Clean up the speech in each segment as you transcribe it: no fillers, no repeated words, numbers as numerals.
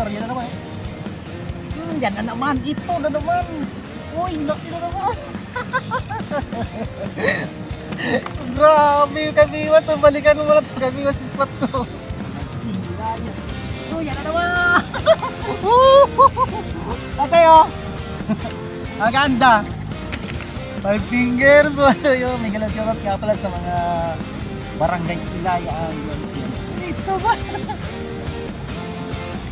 water. Yan na naman. Yan na naman. Ito na naman. Uy, laki na naman. Grabe yung kabiwas. So, balikan mo lang kabiwas yung spot ko. Uy, yan na naman. Okay, oh. Maganda. 5 fingers. So, yun. May galat-galat nga pala sa mga barangay Ilayaan. Ito ba?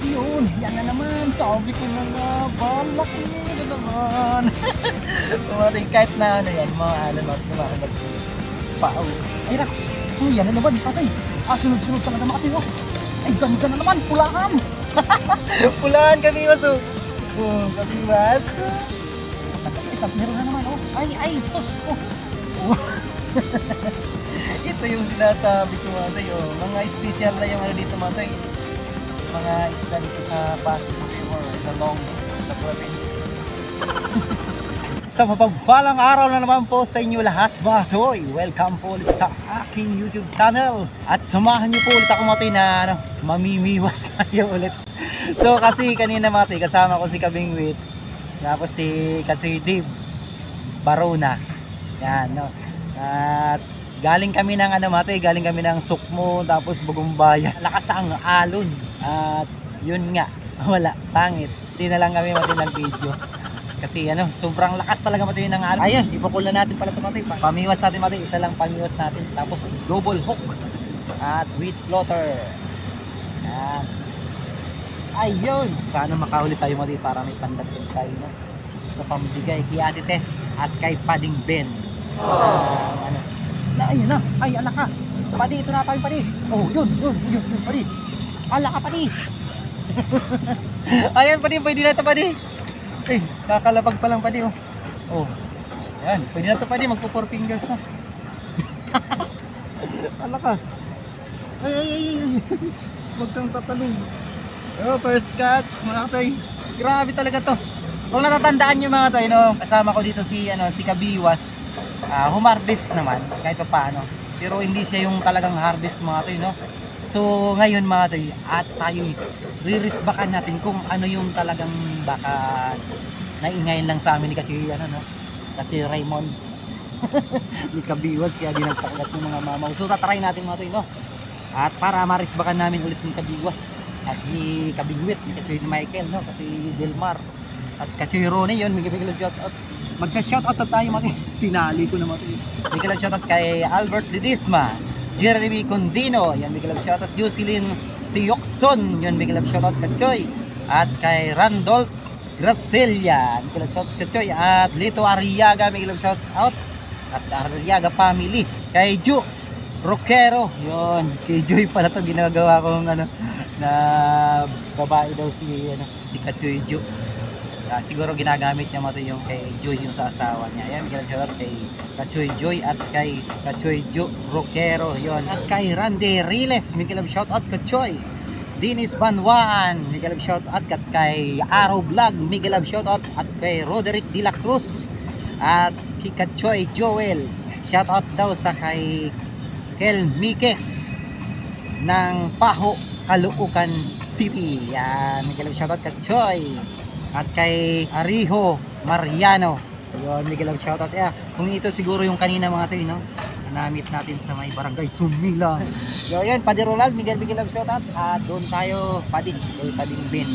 Yun, yan na naman. Sabi ko na nga, balak na naman. Kumating kahit na ano yan, mga alam at kumakagat sa pao. Ay na, yan na naman, patay. Sunod-sunod talaga mga tiyo. Ay, ganda na naman, pulaan. Pulaan kami, maso. Kami, maso. Ay, meron na naman, oh. Ay, sus. Ito yung sinasabi ko mga tayo. Mga special na yung ano dito mga tayo. Mga isla dito sa Pasig River, sa Long, sa province. Sa mapagpalang araw na naman po sa inyo lahat mga soy. Welcome po ulit sa aking YouTube channel. At samahan niyo po ulit ako mga tayo na mamimiwas tayo ulit. So kasi kanina mga tayo, kasama ko si Kabingwit. Tapos si Katsoy Dave Barona. Yan, no. At galing kami ng galing kami ng Sukmo, tapos Bugumbaya. Lakas ang alon. At yun nga, wala, pangit. Hindi na lang kami nag-video. Kasi sobrang lakas talaga ng alon. Ayun, ipukul na natin pala ito matay. Pamiwas natin matay, isa lang pamiwas natin. Tapos double hook. At with floater. Yan. Ayun. Sana makahuli tayo matay para may pandagdag tayo, no? Sa pambigay kay Ate Tess at kay Pading Ben. Ayun na, ay ala ka. Padi, ito na tayo padi. Oh, yun, padi. Ala ka padi. Ayan padi, pwede na ito padi. Eh, kakalabag pa lang padi, oh. Oh, ayan, pwede na ito padi, magpo 4 fingers na. Ala ka. Ay. Huwag kang tatalong. Oh, first catch, mga tay. Grabe talaga to. Kung natatandaan nyo mga tay, no, kasama ko dito si Kabiwas. Humarvest naman kahit pa paano, pero hindi siya yung talagang harvest mga tayo, no? So ngayon mga tayo, at tayo ririsbakan natin kung ano yung talagang baka naingayin lang sa amin ni Katsoy Katsoy Raymond ni Kabiwas, kaya di nagpakagat ng mga mamaw. So tatry natin mga tayo, no? At para marisbakan namin ulit ni Kabiwas at ni Kabingwit, ni Katsoy Michael, no? Kasi Delmar at Katsoy Ronnie, yun, may shout out. Magsa-shoutout na tayo mga tinali ko naman ito. Biglang shoutout kay Albert Lidisma, Jeremy Condino, yan biglang shoutout Jocelyn Tioxon, yan biglang shoutout Katsoy, at kay Randolph Gracelia, biglang shoutout Katsoy, at Lito Arriaga, biglang shoutout, at Arriaga family, kay Ju Roquero, yun, kay Joy pala ito ginagawa kong na babae daw si Katsoy Ju. Siguro ginagamit niya mo yung kay Joy, yung sa asawa niya. Ayan, biglang shoutout kay Katsoy Joy at kay Katsoy Jo Roquero, yon. At kay Randy Riles, biglang shoutout Katsoy. Dennis Banwaan, biglang shoutout at kay Araw Vlog, biglang shoutout at kay Roderick De La Cruz at kay Katsoy Joel. Shoutout daw sa kay Kel Mikes ng Paho, Caloocan City. Yan, biglang shoutout Katsoy. At kay Ariho Mariano, yun, Miguel ang shoutout. Kung ito siguro yung kanina mga tayo, no? Na-meet natin sa may barangay Sumila. So yun, Padi Ronald, Miguel ang shoutout. At doon tayo, Pading Ben.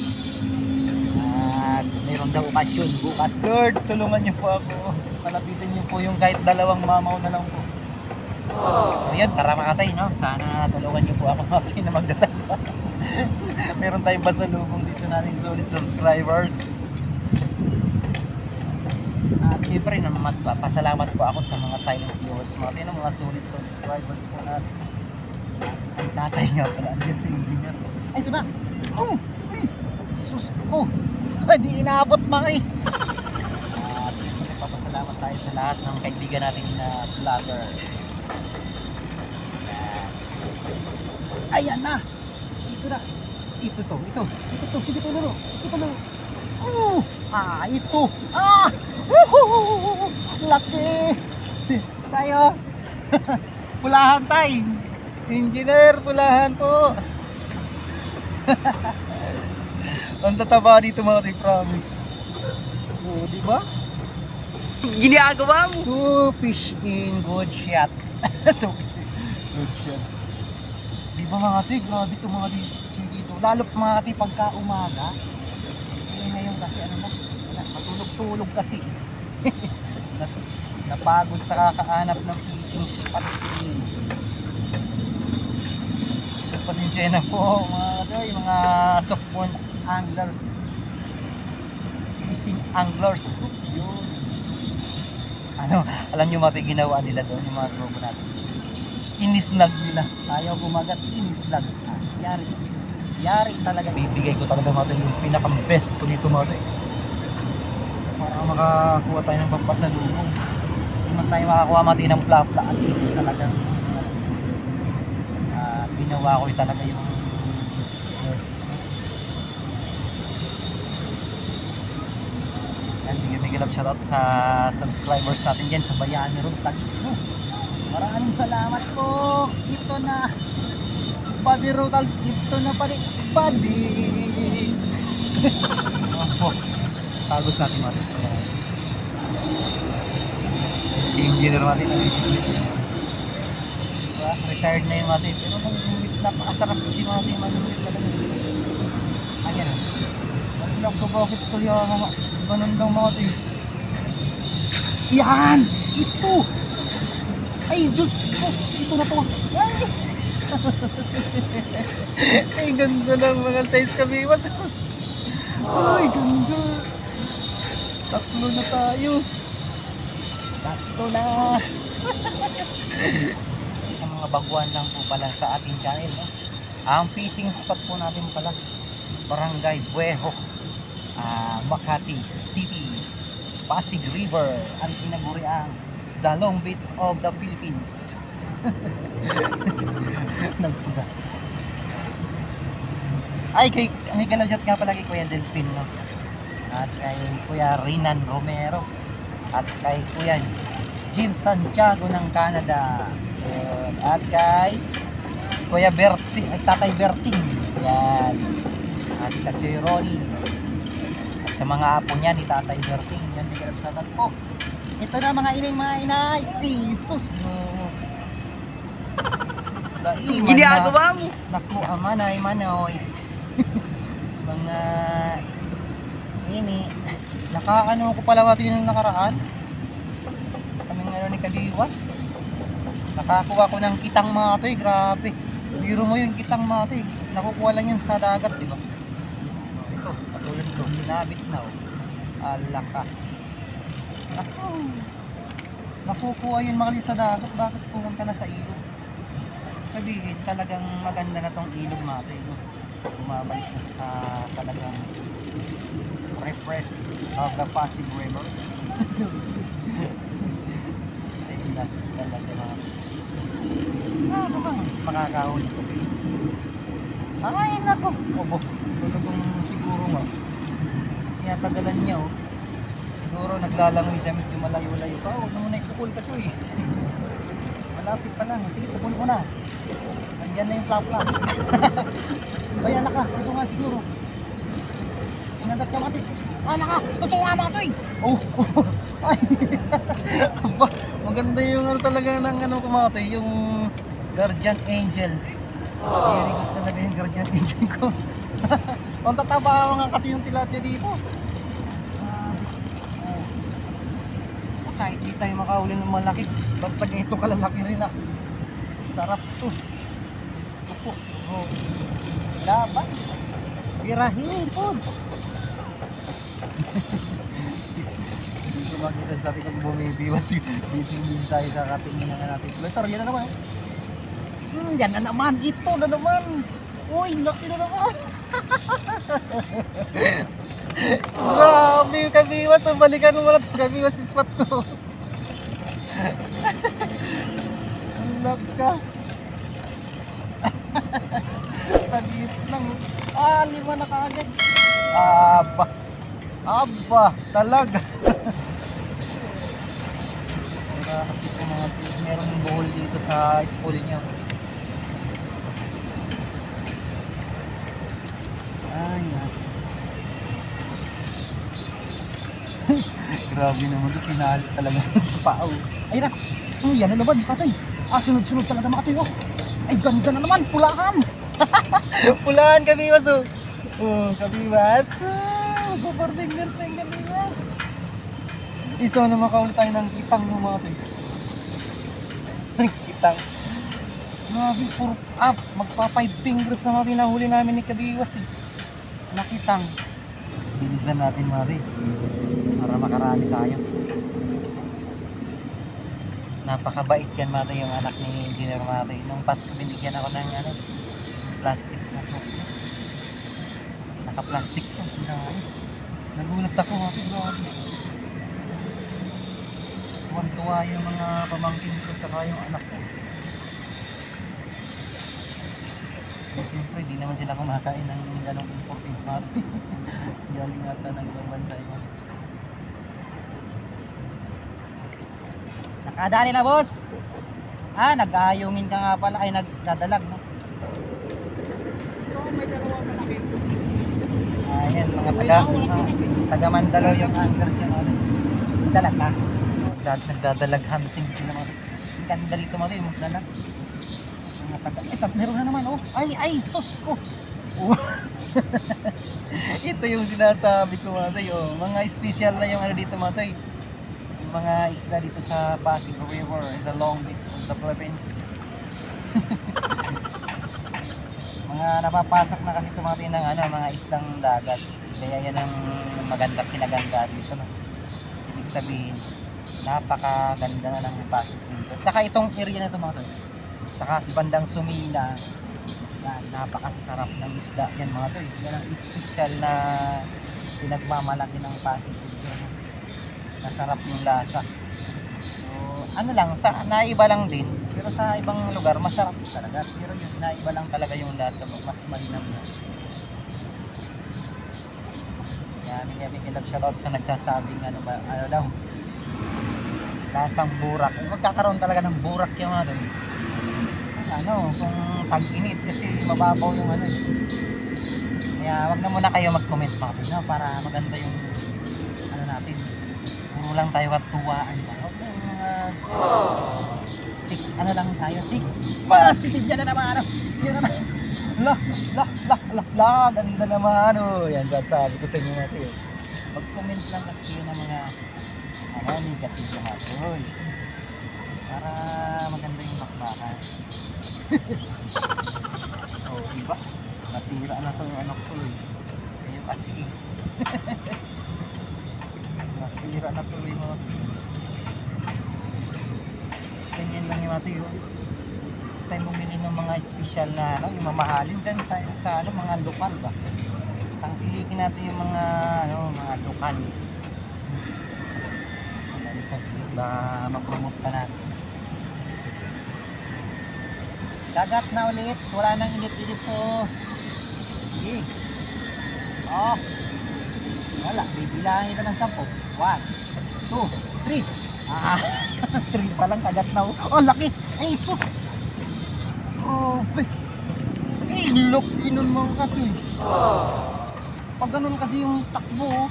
At mayroon daw okasyon bukas. Lord, tulungan niyo po ako. Palapitin niyo po yung kahit dalawang mamaw na lang po. So yan, tara mga tay, no? Sana tulungan niyo po ako na magdasal. Meron tayong pasalubong dito natin solid subscribers. At syempre magpapasalamat po ako sa mga silent viewers, mga solid subscribers po natin. Ang tatay nga pala, andyan si engineer. Ay, ito na! Sus ko! Hindi inaabot mga eh! At syempre magpapasalamat tayo sa lahat ng kaibigan natin na vlogger. Ayan na! Ito na! Ito, sige to laro. Ito laro. Ito. Laki. Tayo. Pulahan tayo. Engineer, pulahan po. Ang tataba dito mga tayo, promise. Oo, di ba? Ginagawa mo. Two fish in good shot. Two fish in good shot. Di ba mga tayo, grabe ito mga dito. Lalo mga tayo pagka umaga. Ngayon kasi ano na, matulog-tulog kasi. Napagod sa kakaanap ng fishing spot. Pasensya na po mga kadoy, mga softball anglers, fishing anglers. Yun. Ano, alam nyo mga ginawa nila doon, yung mga grupo natin. Inislag nila, ayaw kumagat, inislag. Yari talaga. Bibigay ko talaga mga tayo yung pinaka-best ko dito mga tayo. Para makakuha tayo ng pampasalubong. Hindi man tayo makakuha mga tayo ng plapla, at least talagang ginawa ko talaga yung yan, bigyan love shoutout sa subscribers natin dyan sa Bayani Road Tagino. Maraming salamat po. Ito na Buddy Road, ito na pa rin Buddy. Tagos natin natin si engineer natin. Retired na yung mati, pero napakasarap kasi mati, malulit talaga. Ayan, wala ko bakit ko yung mga ganun daw mati. Yan! Ito! Ay, Diyos ko! Ito na to! Ay, ganda ng mga size kami. Ay, ganda! Tatlo na tayo! Tatlo na! Mga baguhan lang po pala sa ating channel, no? Ang fishing spot po natin pala Barangay Buejo, Makati City, Pasig River, ang tinaguriang the Long Beach of the Philippines. Nagpuga. Ay, may galawjat nga pala kay Kuya Delphin, no? At kay Kuya Rinan Romero at kay Kuya Jim Santiago ng Canada. At kay Kuya Berting, ay Tatay Berting. Yan. At kay Ronnie. At sa mga apo niya ni Tatay Berting. Yan, bigyan sa tatat po. Ito na mga inay. Jesus. Ginagawa mo. Naku, amanay, manoy. Mga ini. Nakakano ko pala mati nung nakaraan. Kaming ano ni Kagiwas. Nakakuha ko ng kitang matoy, grabe. Biro mo yun, kitang matoy. Nakukuha lang yan sa dagat, di ba? Ito, katulad ko, sinabit na, oh. Alaka. Nakukuha yun mga sa dagat, bakit pumunta na sa ilog? Sabihin, talagang maganda na tong ilog matoy, no? Bumabalik na sa talagang refresh of the Pasig River. Ayun na, talaga na. Makakahuli ko. Ay, nako. Talagang siguro nga. Kaya tagalan niya, oh. Siguro naglalangoy siya, medyo malayo-layo pa. Huwag na muna ipukul ka, choy. Malapit pa lang. Sige, pukul mo na. Nandiyan na yung plap-plap. Ay, anak ka. Ito nga siguro. Inagat ka mati. Anak ka. Totoo nga mga, choy. Oh. Ay. Maganda yung ano talaga ng ano kumakatay, yung guardian angel. Very good talaga yung guardian angel ko. Ang tataba nga kasi yung tilapia dito. Kahit di tayo makahuli ng malaki, basta ganito kalalaki rin ah. Sarap to. Diyos ko po. Oh. Laban. Birahin po. Makita sabi kong bumibiwas busy din tayo sa katingin na natin. Letter, yan na naman. Yan na naman. Ito na naman. Uy, laki na naman. Grabe yung kabiwas. So, balikan mo na ito. Kabiwas is spot to. Ang laka. Sa lang. 5 na kaagad. Aba, talaga. Kasi po mga merong bowl dito sa school niyo. Ay, Grabe naman ito, pinahal talaga sa pao. Ay na, yan na naman, patay. Sunod-sunod talaga mga tayo. Ay, ganda na naman, pulahan. Pulahan kami, oh. Oh, kabiwas. Super fingers na yung kabiwas. Isa na makaulit tayo ng kitang ng mga tayo. Kitang. Grabe, puro up. Magpa 5 fingers na natin nahuli namin ni kabiwas eh. Nakitang. Bilisan natin mga tayo. Para makarami tayo. Napakabait yan mga tayo, yung anak ni Engineer mga tayo. Nung Pasko binigyan ako ng plastic na to. Naka-plastic siya. Nagulat ako mga tayo. Tuwan-tuwa yung mga pamangkin ko saka yung anak ko. Siyempre, di naman sila kumakain ng ganong imported mga tayo. Galing ata ng ibang bansa yun. Nakadali na, boss. Nag-aayungin ka nga pala. Ay, nagdadalag, no? Ayan, mga taga Mandaluyong anglers yan. Dalag ka. Nagdadalag hunting sila mga. Ang ganda dito mga tayo, magdalag. Mga taga. Meron na naman, oh. Ay, sus ko. Oh. Ito yung sinasabi ko mga tayo. Mga special na yung dito mga tayo. Mga isda dito sa Pasig River in the Long Beach of the Philippines. Mga napapasok na kasi tumating ng mga isdang dagat. Kaya yan ang maganda pinaganda dito, no? Ibig sabihin, napakaganda na ng Pasig River. Tsaka itong area na ito mga to. Tsaka si bandang Sumina, napakasasarap ng isda yan mga to. Yan ang special na pinagmamalaki ng Pasig River. Masarap yung lasa. So, naiba lang din. Pero sa ibang lugar, masarap talaga. Pero yung naiba lang talaga yung lasa mo. Mas malinam na. Kaya bigyan shoutout sa nagsasabing daw. Lasang burak. Magkakaroon talaga ng burak yung doon. Kung tag-init kasi mababaw yung Kaya wag na muna kayo mag-comment mga para maganda yung natin. Puro lang tayo katuwaan ba? Huwag na lang tayo, tik. Positive yan na naman, Yan na ganda naman, Yan, sasabi ko sa inyo natin, mag-comment lang kasi kayo ng mga, negative yung hatoy. Para maganda yung makbakan. Diba? Nasira na to yung anak ko, Kayo kasi, nasira na tuloy mga ganyan lang yung tayo. Tayo bumili ng mga special na yung mamahalin din tayo sa mga lokal ba. Tangkilikin natin yung mga mga lokal. Ba ma-promote pa natin. Dagat na ulit, wala nang init-init po. Sige. Wala, bibilangin ito ng 10. 1, 2, 3. 3 pa lang, kagat na. Laki! Ay, sus! Grabe! Laki nun mga katoy. Pag ganun kasi yung takbo,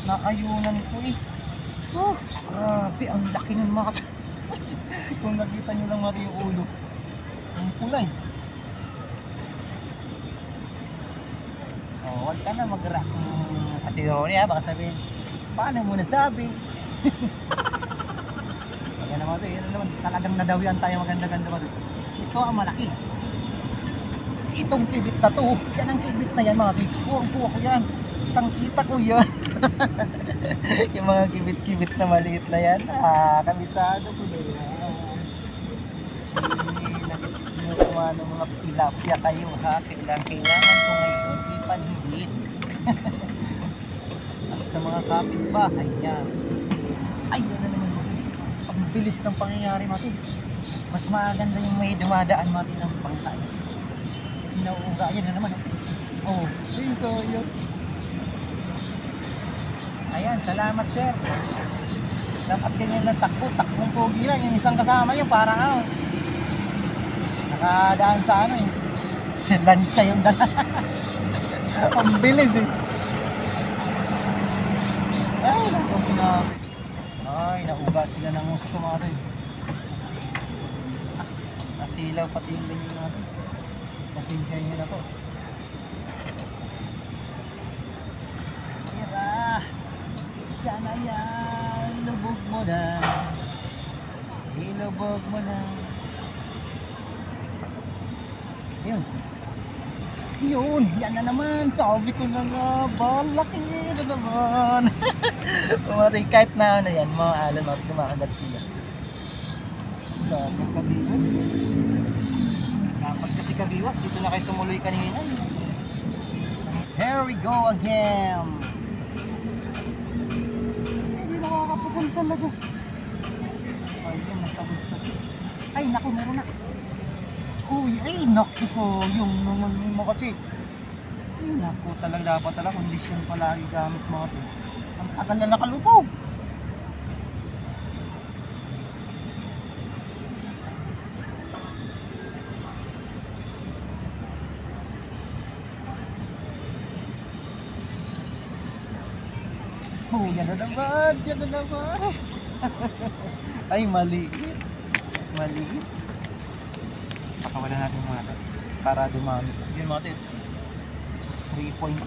nakayunan ko grabe, ang laki nun mga katoy. Kung nakita nyo lang mati yung ulo, ang kulay. Huwag ka na mag-rock kasi Ronnie baka sabihin, paano mo nasabi? Kaya naman ito, yun naman, talagang nadawian tayo maganda-ganda ba ito. Ito ang malaki. Itong kibit na to, yan ang kibit na yan mga kibit. Kuha ko yan. Kitang-kita ko yan. Yung mga kibit-kibit na maliit na yan. Kabisado ko na yan. Kinukuha ng mga tilapia kayo ha. Kailangan ko ngayon ipanhigit. At sa mga kapitbahay niya. Ay, yan na naman. Ang bilis ng pangyayari mati. Mas maganda yung may dumadaan mati ng bangkay. Kasi nauuga yan na naman. So yun. Ayan, salamat sir. Dapat ganyan lang takbong pogi lang. Yung isang kasama nyo parang nakadaan sa lansya yung dala. Ang bilis Naku, sinabi. Ay, nauga sila ng gusto mga to. Nasilaw pati yung ganyan natin. Pasensya nyo na po. Tira! Yan na yan! Ilubog mo na! Ilubog mo na! Yun! Yun! Yan na naman! Sabi ko na nga! Balaki na naman! Pumatay kahit na ano yan, mga alon at kumakagat sila. Sa ating kabiwas. Kapag kasi kabiwas, dito na kayo tumuloy kanina. Here we go again! Hindi nakakapupun talaga. Ayun, nasabog-sabog. Ay, naku, meron na. Uy, ay, naku, so yung naman mo kasi. Ay, naku, talaga dapat talaga kondisyon palagi gamit mga ito. Ang tagal na nakalubog. Oh, yan na naman, yan na naman. Ay, maliit. Maliit. Pakawalan natin mga ito para dumami. Yun mga ito. 3.6.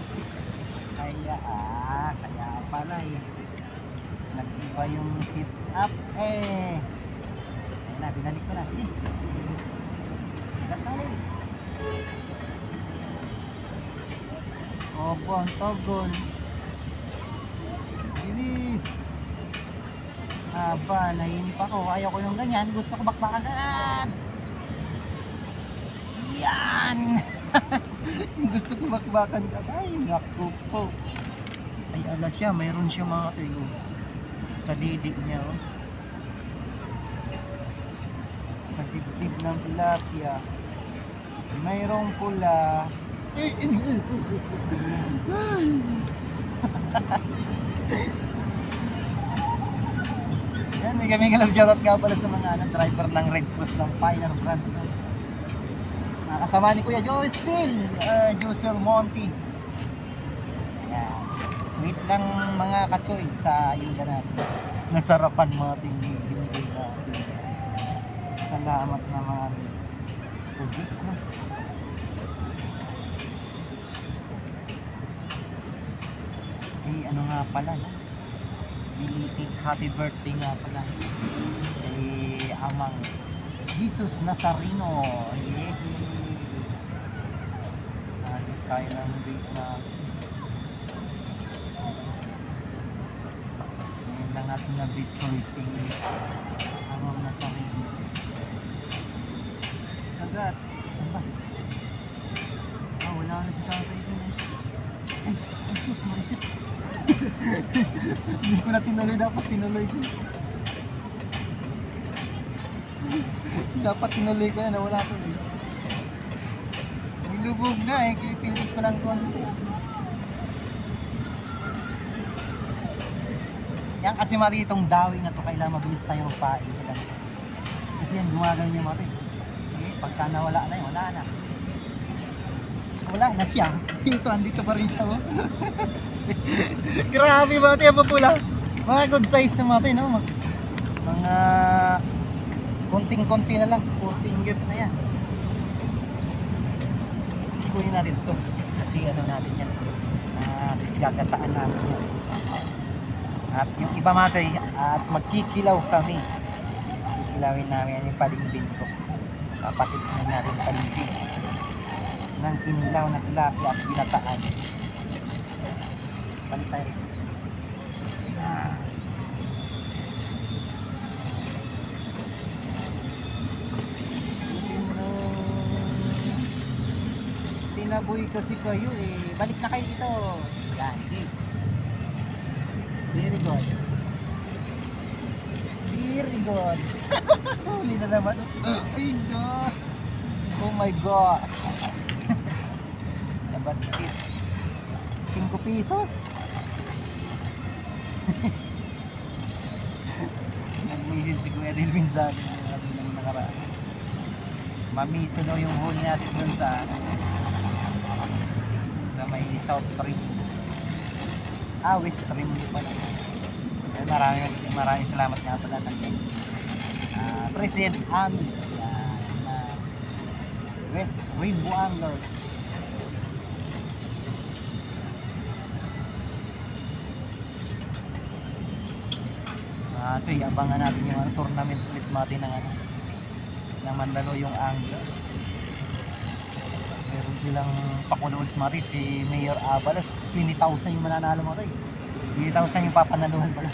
Kaya pala eh. Nag-iba yung sit up eh. Ayun na, binalik ko na. Sige. Sigat na ulit. Opo, ang togon. Bilis. Aba, nahinip ako. Ayaw ko yung ganyan. Gusto ko bakbakan agad. Yan. Gusto ko bakbakan agad. Ay, naku po. Ay, alas siya. Mayroon siya mga tigo. Sa didig niya, oh. Sa dibdib ng tilapia. Mayroong pula. Yan, may kami kalab shoutout nga pala sa mga driver ng Red Cross ng Pioneer Branch. Nakasama ni Kuya Josel Monty. Ayan. Wait lang mga katsoy sa ayuda natin. Nasarapan mga binigay natin. Salamat naman sa Diyos, no? Eh, ano nga pala, no? Belated happy birthday nga pala kay Amang Jesus Nazareno. Natin tayo ng date na ngayon lang natin na victory si Amang Nazareno. Agad ano ba? Wala na si tatay dun eh. Ay, Jesus, marisip. Hindi ko na tinuloy, dapat tinuloy ko. Dapat tinuloy ko yan, nawala ko eh. Nilubog na eh, kipilit ko ng konti. Yan kasi mati itong dawing na to, kailangan mabilis tayo magpain sila. Kasi yan, gumagal niya mati. Okay, pagka nawala na yun, wala na. Wala na siya. Ito, andito pa rin siya. Oh. Grabe mga ito yung papula. Mga good size na mga ito, no? Mga konting-konti na lang. 4 fingers na yan. Kunin natin ito. Kasi ano natin yan. Gagataan natin yan. At yung iba mga ito, at magkikilaw kami. Kikilawin namin yung palingbin ko. Papatikman natin palingbin ng kinilaw na tilapia at ginataan. Bantay rin. Tinaboy kasi kayo eh. Balik na kayo dito. Yan. Very good. Very good. Huli na naman. Ay God. Oh my God. Nabatit. 5 pesos. Nag-message si Kuya Delvin sa akin ng nakaraan. Mamiso no yung huli natin dun sa may South Rim. West Rim pala. Maraming salamat nga pala kay President Amis yan, West Rainbow Anglers. So abangan natin yung tournament ulit natin ng Mandaluyong Anglers. Meron silang pakulo ulit natin si Mayor Abalos. 20,000 yung mananalo mo tayo. 20,000 yung papanaluhan pala.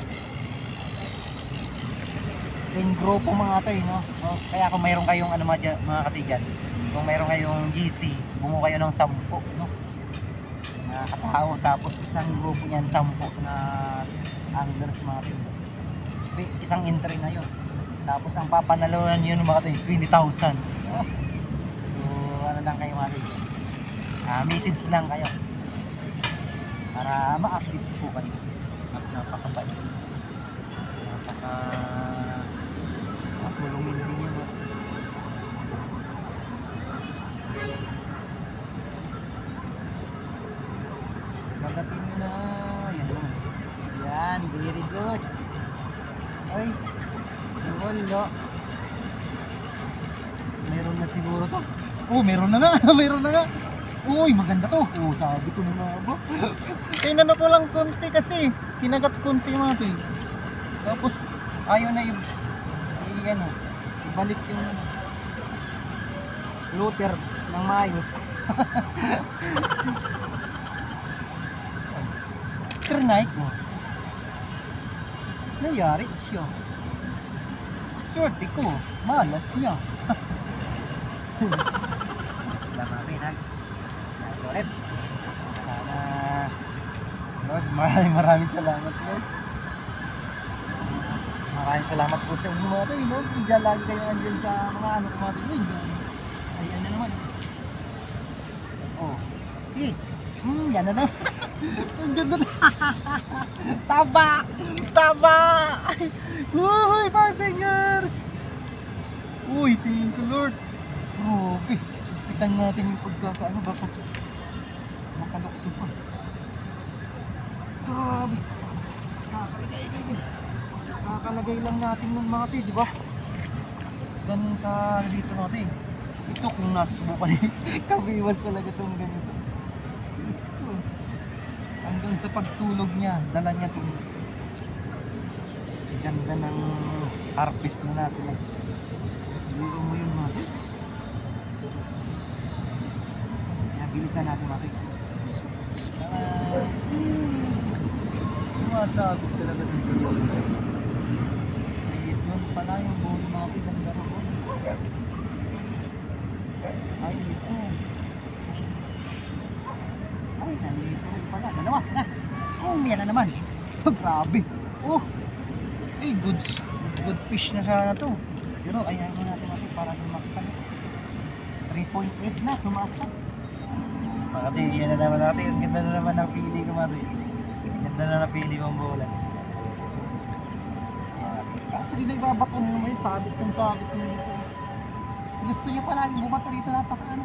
Yung grupo mga tayo, no? So, kaya kung mayroon kayong mga katigan, kung mayroon kayong GC, bumuo kayo ng 10, no? Na katao, tapos isang grupo niyan 10 na anglers mga tayo. Isang entry na yun. Tapos ang papanaluhan yun mga tayo, 20,000. No? So ano lang kayo mga tayo, message lang kayo para ma-active po kayo. At napakabait, napulungin din yun. Bagatin nyo na yan, very good. Ay, wala. Meron na siguro to. Oh, meron na nga. Meron na nga. Uy, maganda to. Oh, sabi ko na nga ba. Tinanong ko lang konti kasi. Kinagat konti mga to. Tapos, ayaw na ibalik yung looter ng maayos. Trinike mo. Nayari siya. Swerte ko, malas niya. Salamat namin ha. Ulit. Sana Lord, maraming salamat Lord. Maraming salamat po sa inyo mga tayo, Lord. Diyan lagi kayo andyan sa mga mga tayo. Ayan na naman. Oh. Okay. Yan na naman. Ang ganda na. Taba! Taba! Uy, 5 fingers! Uy, thank you Lord. Okay. Tignan natin yung pagkakaano. Baka makalokso pa. Grabe. Kakalagay lang natin ng mga ito, di ba? Ganun ka dito natin. Ito kung nasubukan kabiwas talaga itong ganito. Diyos ko. Hanggang sa pagtulog niya, dala niya itong ganda ng harvest na natin. Biro mo yun mga ito. Kaya bilisan natin mga ito. Sumasabit talaga ng tulog. Yun pala yung buong mga pinagdaro ko. Ay, ito. Ay, nandito rin pala. Dalawa na. Yan na naman. Grabe. Oh. Ay, good fish na sana to. Pero ayaw mo natin natin para lumakpan. 3.8 na. Tumaas na. Makati, yan na naman natin. Ang ganda na naman ng pili ko mga ito. Ganda na napili kong bullets. Kasi hindi na ibabato na naman yun. Sabit ng sabit mo dito. Gusto niya palagi bumato rito. Napaka-ano.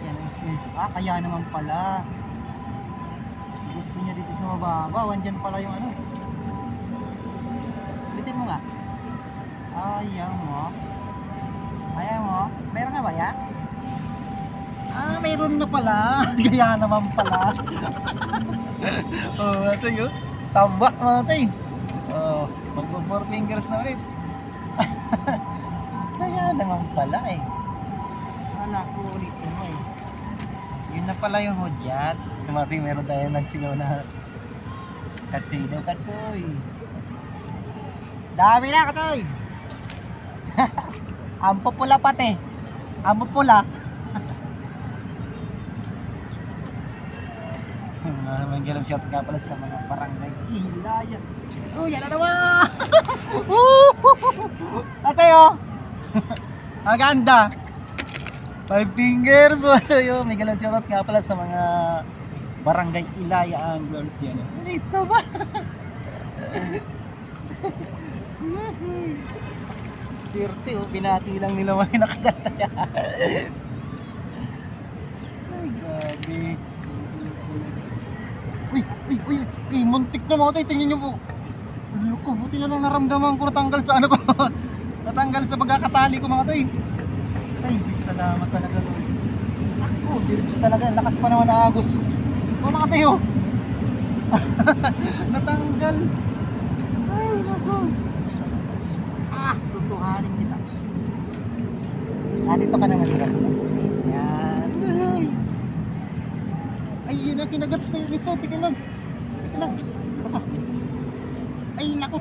Yan. Kaya naman pala. Gusto niya dito sa mababa. Andyan pala yung ano. Ulitin mo nga. Ayaw mo. Ayaw mo. Meron na ba yan? Mayroon na pala. Kaya naman pala. Oh, ito yun. Tabak mga chay. Oh, mag-4 fingers na ulit. Kaya naman pala eh. Wala ko ulit mo eh. Yun na pala yung hudyat. Tumati, meron tayo nagsigaw na katsoy daw, katsoy. Dami na katsoy. Ampo pula pati. Ampo pula. Manggalang shot nga pala sa mga barangay Ilaya. Yan na naman! Atayo! Maganda! 5 fingers! Atayo! May galang shot nga pala sa mga barangay Ilaya Anglers yan. Ito ba? Sirte pinati lang nila mga nakadalaya. Ay, grabe. Uy, Ay, muntik na mga tay, tingnan nyo po. Ano ko, buti na lang naramdaman ko natanggal sa ano ko. Natanggal sa pagkakatali ko mga tay. Ay, salamat talaga Lord. Ako, diretso talaga, lakas pa naman na agos. Mga tay oh. Natanggal. Ay, naku. Tutuhanin kita. Dito ka naman hirap. Yan. Ay, yun na, kinagat na yung isa. Tika lang. Baka. Ay, naku.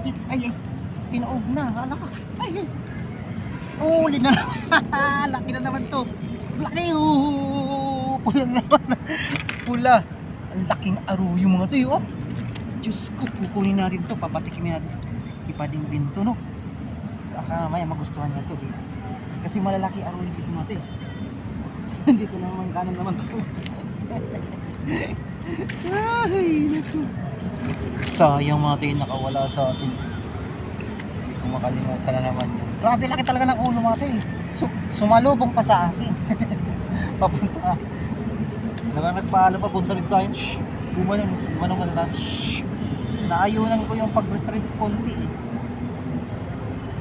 Tinaog na. Hala ka. Ay. Uli na naman. Laki na naman to. Laki. Pula na naman. Pula. Ang laking aruyo mga to. Oh. Diyos ko, kukunin natin to. Papatikimin natin. Ipadingbin to, no? Baka maya magustuhan niya to. Kasi malalaki aruyo dito mga to. Dito naman kanan naman to. Ay, naku. Sayang mga tayo nakawala sa atin. Hindi ko makalimutan na naman yun. Grabe, laki talaga ng ulo mga tayo. Sumalubong pa sa akin. Papunta. Nagpaalam pa, punta rin sa akin. Gumanong ka sa taas. Naayunan ko yung pag-retrieve konti eh.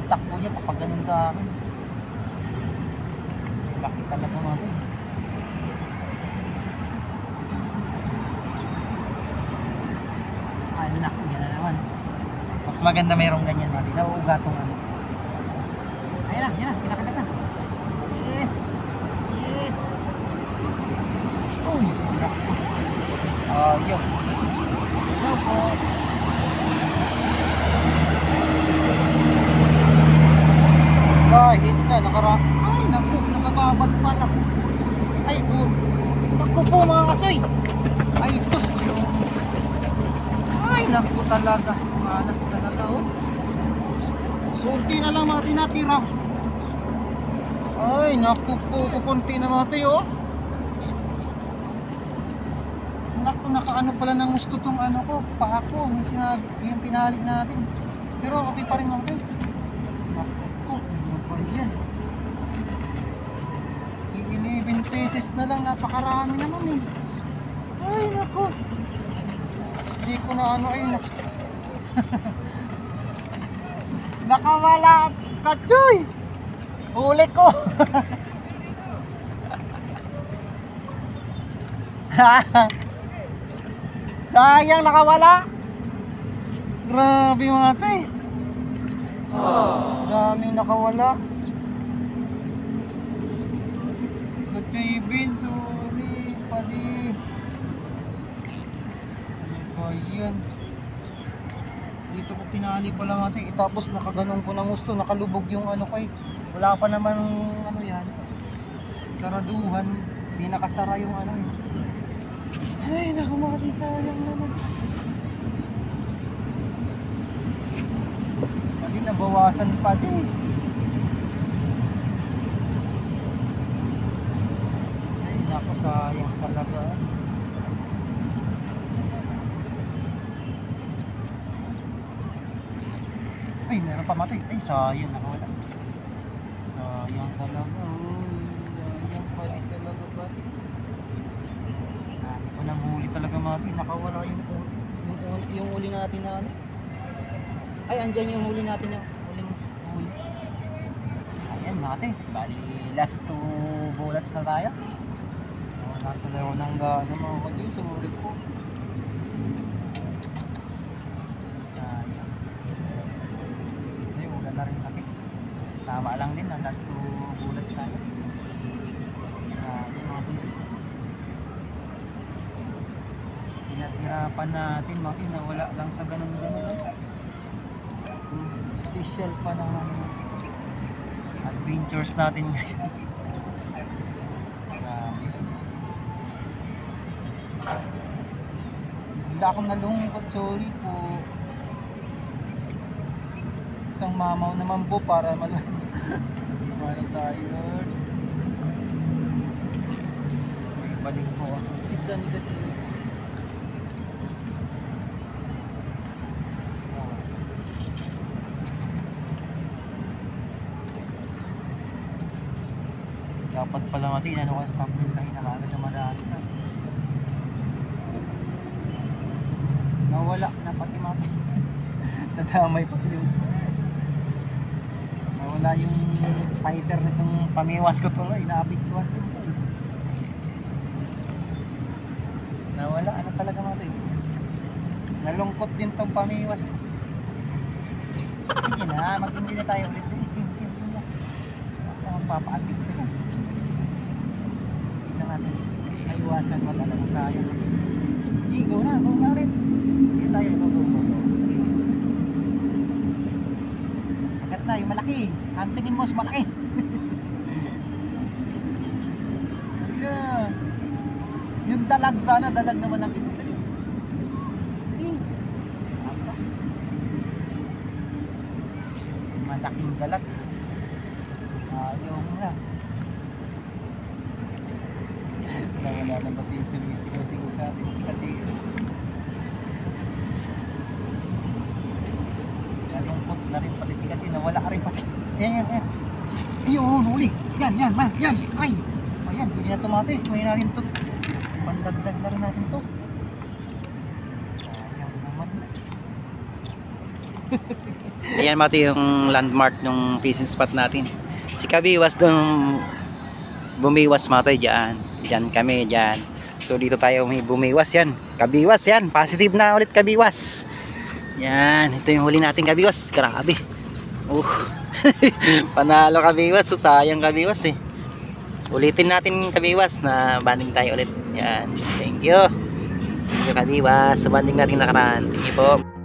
Takbo niya kapag ganun sa akin. Laki talaga mga tayo. Naku, yan na naman. Mas maganda mayroong ganyan natin. Nauugatong ano. Ayan na, kinakagat na. Yes. Uy, naku. Yun. Hello po. Kahit na, ay, naku, nakakabad pa. Ay, naku po mga kasoy. Ay, sus, ay, naku talaga. Malas talaga, oh. Kunti na lang mga tinatira. Ay, naku po. Kunti na mga tayo, oh. Naku, nakaano pala ng gusto tong ano ko. Pako, yung tinali natin. Pero okay pa rin mga tayo. Naku po. Ano pa yan? 11 pesos na lang. Napakarami naman, eh. Ay, naku. Hindi ko na ano ay nakawala kachoy. Huli ko. Sayang nakawala. Grabe mga say. Daming nakawala. Kachoy bin, sorry pali. Ayan. Dito ko tinali pa lang kasi tapos nakaganon ko ng gusto, nakalubog yung ano kay. Wala pa naman ano yan. Saraduhan, di nakasara yung ano eh. Ay, naku mga sayang naman. Pati nabawasan pa din. Ay, naku sayang talaga. Ay, meron pa matay. Ay, sayang nakawala. Sayang talaga. Sayang balik talaga ba? Dami ko nang huli talaga matay. Nakawala yung huli natin na ano. Ay, andyan yung huli natin yung huli. Ayan matay. Bali, last 2 bullets na tayo. Wala tuloy ako ng gano mga kagyo. Sulit po. Tama lang din, ang last 2 bullets tayo. Pinatirapan natin, nawala lang sa ganun-ganun. Special pa naman adventures natin ngayon. Hindi akong nalungkot, sorry po. Isang mamaw naman po para malaman tayo, Lord. May balik po ako. Sigla negative. Dapat pala natin ano kasi stop din tayo nakagad na madami na. Nawala na pati mati. Nadamay pati yung nawala yung fighter nitong pamiwas ko tuloy. Inaapiktuhan ko. Nawala. Ano talaga mati? Nalungkot din tong pamiwas. Sige na. Mag-hindi na tayo ulit. Game na. Magpapaatik na yan. Hindi na natin maiwasan mag-alam sayang kasi. Sige, go na ulit. Hindi tayo go. Agad na, yung malaki. Hantingin mo, malaki. Yeah. Yung dalag sana, dalag naman lang ito. Malaking dalag. Ayaw mo na. Wala na pati yung sumisigaw-sigaw sa atin si Kati. Nalungkot na rin pati si Kati. Nawala ka rin pati. Yan. Ayun, huli. Yan. Ay. Ayan, hindi na tumati. Kunin natin ito. Pandagdag na rin natin ito. Sayang naman. Ayan mati yung landmark ng fishing spot natin. Si Kabiwas doon bumiwas mati dyan. Dyan kami dyan. So dito tayo may bumiwas yan. Kabiwas yan. Positive na ulit Kabiwas. Yan. Ito yung huli natin Kabiwas. Grabe. Panalo Kabiwas. So sayang Kabiwas eh. Ulitin natin Kabiwas na banding tayo ulit. Yan. Thank you. Thank you Kabiwas. So banding natin nakaraan. Thank you po.